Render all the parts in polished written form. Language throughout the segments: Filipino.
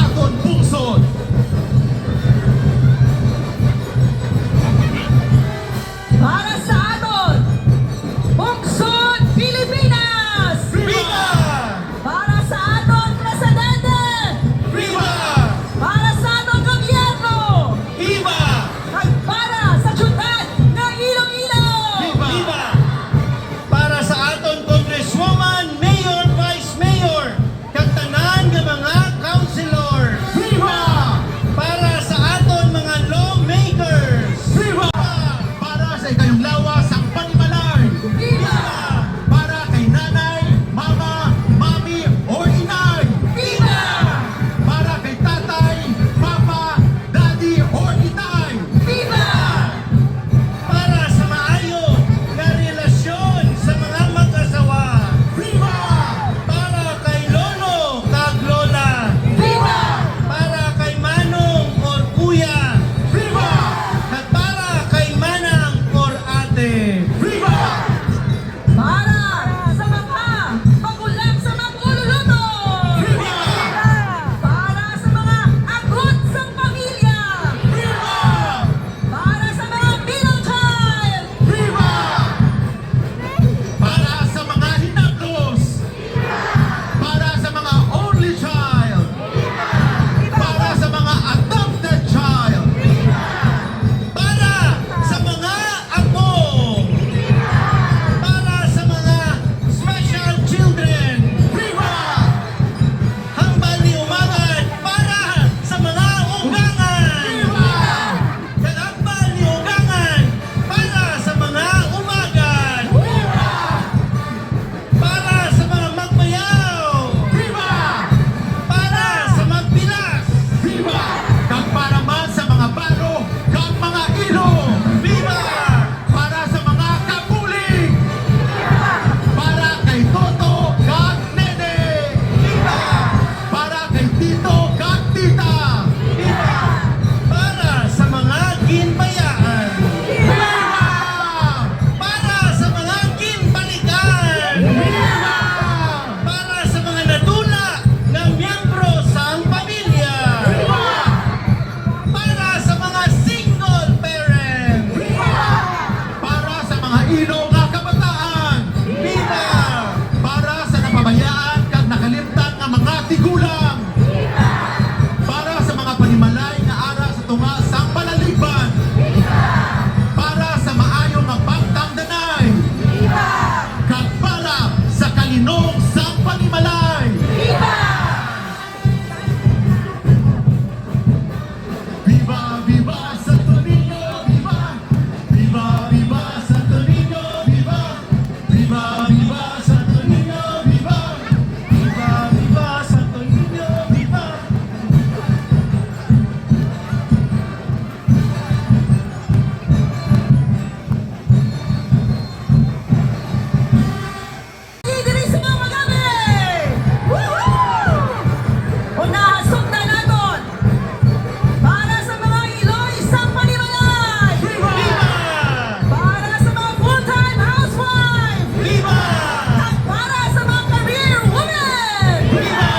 aton pungsod. Para sa aton, Bungsod Pilipinas! Viva! Para sa aton presidente! Viva! Para sa aton gobyerno! Viva! At para sa syudad ng Iloilo! Viva! Para sa aton congresswoman, mayor, vice mayor, kag tanan nga mga councilor. Viva! Para sa aton mga lawmakers. Viva! Para sa ikayong lawas ang panimalay. Viva! Para kay nanay, mama, mami, o inay. Viva! Para kay tatay, papa, daddy, o itay. Viva! Para sa maayo na relasyon sa mga mag-asawa. Viva! Para kay lolo kag lola. Viva! Para kay manong or kuya. Viva! At para kay manang or ate. Viva! Para sa mga magulang sa magluluto! Viva! Para sa mga agot sa pamilya! Viva! Para sa mga middle child! Viva! Para sa mga hinaplos. Para sa mga only child. Para sa mga adopted child. Para sa mga apo. Para sa mga special children. Viva! Hambal ni Umagan para sa mga ugangan. Viva! Hambal ni Ugangan para sa mga umagan. Viva! Para sa mga magbayaw. Viva! Para sa magpilas. Viva! Kag para man sa mga baro, kag mga ilo. Viva! Para sa mga kapuling. Para kay Toto kag Nene. Viva! Para kay Tito kag Tita. Viva! Para sa mga ginbayaan. Viva! Para sa mga ginbalikan. Viva! Para sa mga nadula ng miyembro sa ang pamilya. Viva! Para sa mga single parent. Viva! Para sa mga ilo nga kabataan. Viva! Para sa napabayaan kag nakalimtan nga mga tigulang. Para sa mga panimalay nga ara sa tunga sang palaliban. Para sa maayo nga pagtangdanay. Kag para sa kalinong sang panimalay. Viva, viva Santo Niño, viva! Viva, viva Santo Niño, viva! Viva, viva Santo Niño, viva! Viva, viva Santo Niño, viva! Diri sa mga magabi! Woohoo! Unahan sugda naton! Para sa mga Iloy sa panimalay! Viva! Para sa mga full-time housewife! Viva! At para sa mga career women! Viva!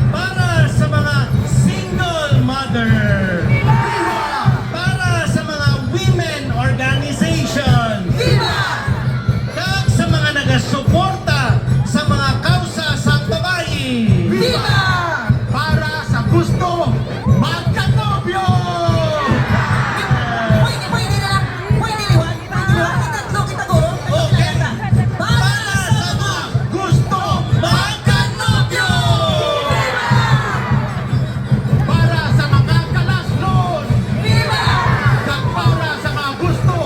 Para sa mga single mother. Viva! Para sa mga women organization. Viva! Kag sa mga nagasuporta sa mga kausa sa babae. Viva! Para sa gusto magkanobyo. Pwede na lang! Pwede liwan! Itatlo kita ko! Okay. Para Para sa sa mga gusto magkanobyo. Para sa mga kalaslos. Viva! Kag para sa mga gusto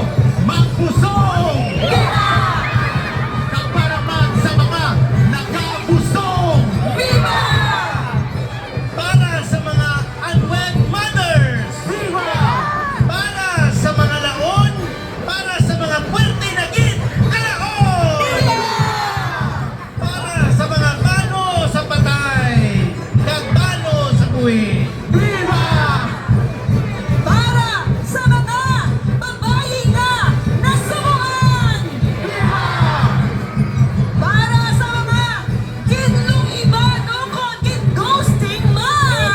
magpusong. Viva! Kag para man sa mga nakabusong. Viva! Para sa mga unwed mothers. Viva! Para sa mga laon. Para sa mga puwerte na gid kalaon. Para sa mga balo sa patay. Kag balo sa buhi. Viva! Para sa mga babae na nasubuan! Viva! Para sa mga kinlong iba no kon kin ghosting man!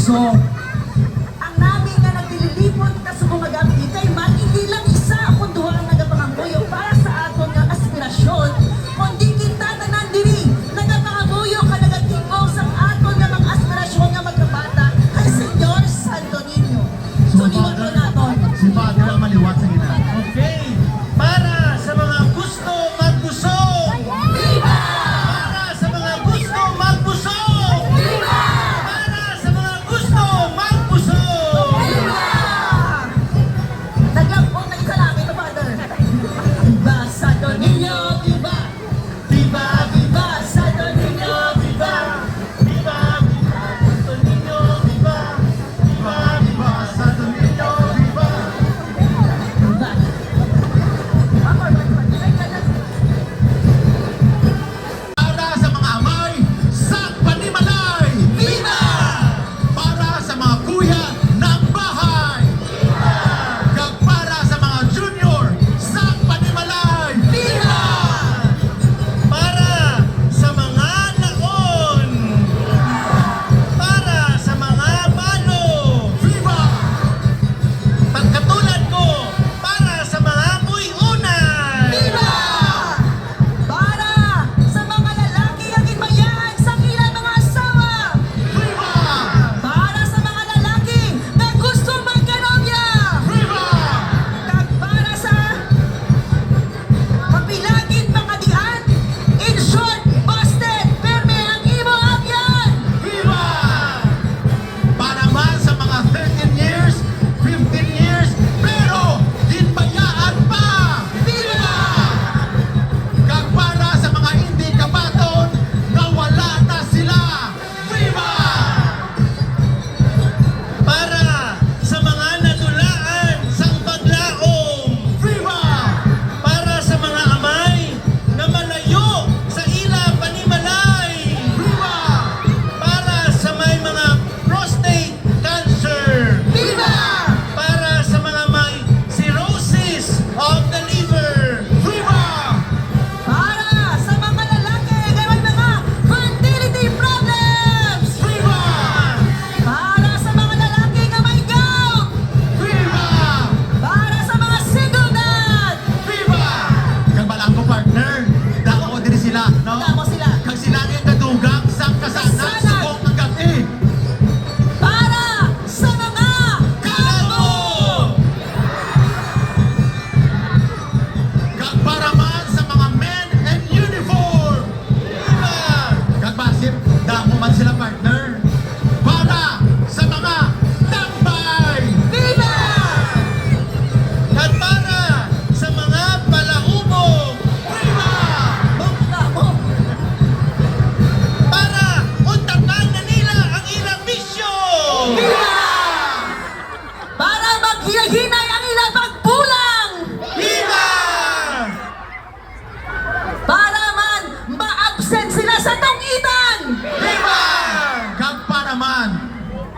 puso. Ang namin nga nagdililipot kasumumagam kay man hindi lang isa kung duha ang nagapangamuyo para sa aton nga aspirasyon, kundi kita tanan diri nagapangamuyo ka nagatingog sa aton nga mga aspirasyon nga magkabata kay Senyor Santo Niño. So di mo naton. Si Father ang maliwat sa ginaan. Okay. Para sa mga gusto magbusog. Viva! Para sa mga gusto magbusog. Viva! Para sa mga gusto magbusog. Viva! Naglampot na isa lang ito, Father. Viva Santo Niño, viva! Viva, Viva Santo Niño, viva! viva, viva, Santo Niño, viva. Viva, viva, Santo Niño, viva. Viva! Para sa mga amay sa Panimalay. Viva! Para sa mga kuya ng bahay. Kag para sa mga junior sa Panimalay. Viva! Para sa mga laon. Para sa mga balo. Viva! Pagkatulad ko, para sa mga buy-unan. Viva! Para sa mga lalaki ang ibayan sa ilang mga asawa. Viva! Para sa mga lalaki na gusto magkanomya. Viva! Kag para sa mapilagid mga dian. In short, busted, perme ang imo abyan. Viva! Para man sa mga 13 years, 15 years, pero hinbayaan pa! Viva! Kag para sa mga hindi kabaton, nawala na sila! Viva! Para sa mga nadulaan sang paglaom. Viva! Para sa mga amay na malayo sa ila panimalay. Viva! Para sa may mga prostate cancer. Viva! Para sa mga may cirrhosis of the liver. Viva! Para sa mga lalaki na may mga fertility problems. Viva! Para sa mga lalaki na may gout. Viva! Para sa mga single dad. Viva! Kag balang ko partner, dako diri sila, no? Damo sila. Kag sila yung kadugang sang kasanan Kasanan. subong ang gabi. Para sa mga Kalabo! Kag para man sa mga men in uniform. Viva! Kag basip, dako man sila partner. Para sa mga tambay. Viva! At para sa mga palaubog. Viva! Damo. Para untakan na nila ang ilang bisyo. Viva! Para maghinay ang ilang pagbulang. Viva! Para man ma-absent sila sa tungitan. Viva! Kag para man,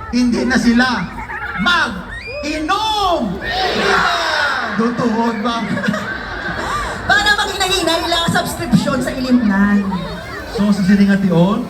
hindi na sila mag-inom. Viva! Tutuhod ba? Para maghinay-hinay lang subscription sa ilimnan. So sa siningat iyon,